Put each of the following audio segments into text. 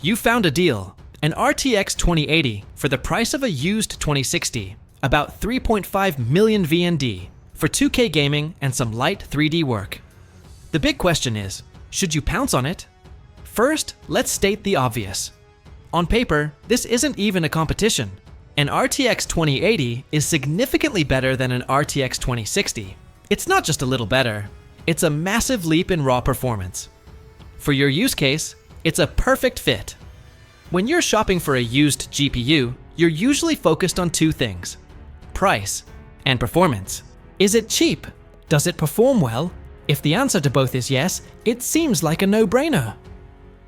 You found a deal, an RTX 2080 for the price of a used 2060, about 3.5 million VND, for 2K gaming and some light 3D work. The big question is, should you pounce on it? First, let's state the obvious. On paper, this isn't even a competition. An RTX 2080 is significantly better than an RTX 2060. It's not just a little better, it's a massive leap in raw performance. For your use case, it's a perfect fit. When you're shopping for a used GPU, you're usually focused on two things: price and performance. Is it cheap? Does it perform well? If the answer to both is yes, it seems like a no-brainer.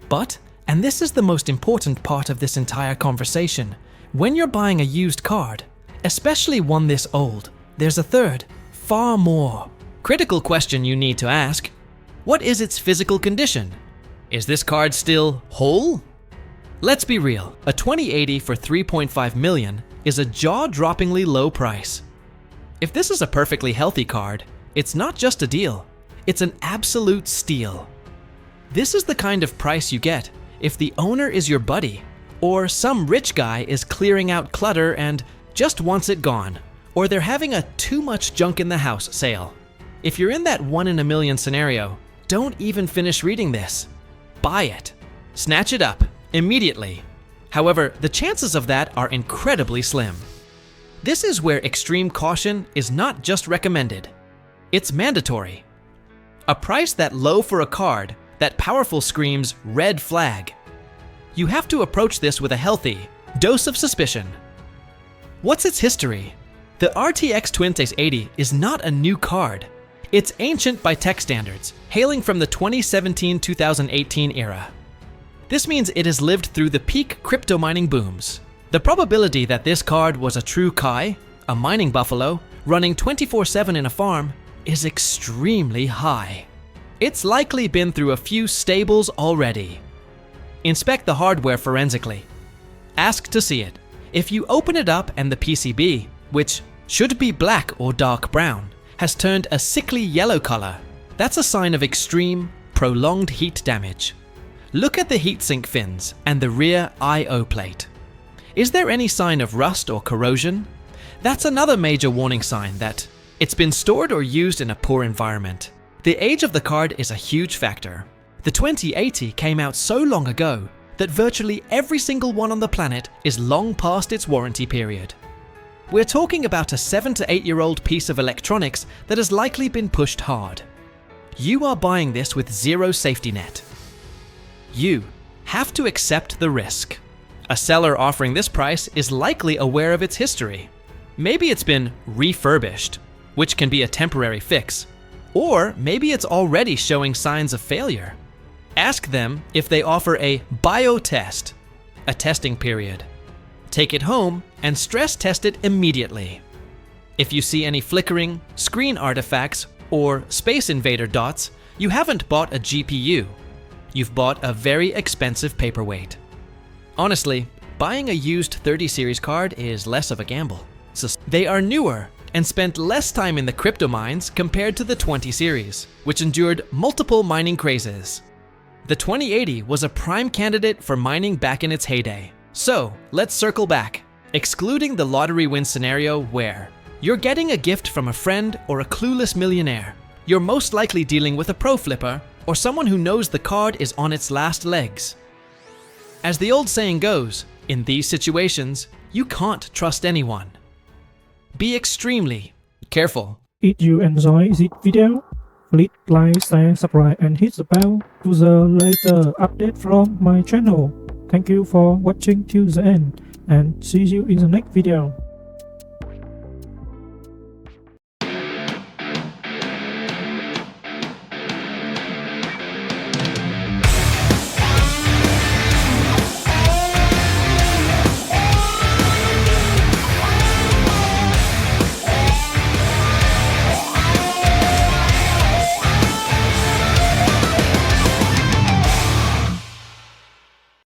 But, and this is the most important part of this entire conversation, when you're buying a used card, especially one this old, there's a third, far more critical question you need to ask. What is its physical condition? Is this card still whole? Let's be real, a 2080 for 3.5 million is a jaw-droppingly low price. If this is a perfectly healthy card, it's not just a deal, it's an absolute steal. This is the kind of price you get if the owner is your buddy, or some rich guy is clearing out clutter and just wants it gone, or they're having a too much junk in the house sale. If you're in that 1 in a million scenario, don't even finish reading this. Buy it. Snatch it up immediately. However, the chances of that are incredibly slim. This is where extreme caution is not just recommended, it's mandatory. A price that low for a card, that powerful screams red flag. You have to approach this with a healthy dose of suspicion. What's its history? The RTX 2080 is not a new card. It's ancient by tech standards, hailing from the 2017-2018 era. This means it has lived through the peak crypto mining booms. The probability that this card was a true Kai, a mining buffalo, running 24/7 in a farm, is extremely high. It's likely been through a few stables already. Inspect the hardware forensically. Ask to see it. If you open it up and the PCB, which should be black or dark brown, has turned a sickly yellow color, that's a sign of extreme, prolonged heat damage. Look at the heatsink fins and the rear I/O plate. Is there any sign of rust or corrosion? That's another major warning sign that it's been stored or used in a poor environment. The age of the card is a huge factor. The 2080 came out so long ago that virtually every single one on the planet is long past its warranty period. We're talking about a 7 to 8 year old piece of electronics that has likely been pushed hard. You are buying this with zero safety net. You have to accept the risk. A seller offering this price is likely aware of its history. Maybe it's been refurbished, which can be a temporary fix, or maybe it's already showing signs of failure. Ask them if they offer a biotest, a testing period. Take it home and stress test it immediately. If you see any flickering, screen artifacts, or Space Invader dots, you haven't bought a GPU. You've bought a very expensive paperweight. Honestly, buying a used 30 series card is less of a gamble. They are newer and spent less time in the crypto mines compared to the 20 series, which endured multiple mining crazes. The 2080 was a prime candidate for mining back in its heyday. So, let's circle back, excluding the lottery win scenario where you're getting a gift from a friend or a clueless millionaire. You're most likely dealing with a pro flipper or someone who knows the card is on its last legs. As the old saying goes, in these situations, you can't trust anyone. Be extremely careful. If you enjoy this video, please like, share, subscribe and hit the bell to the later update from my channel. Thank you for watching till the end and see you in the next video.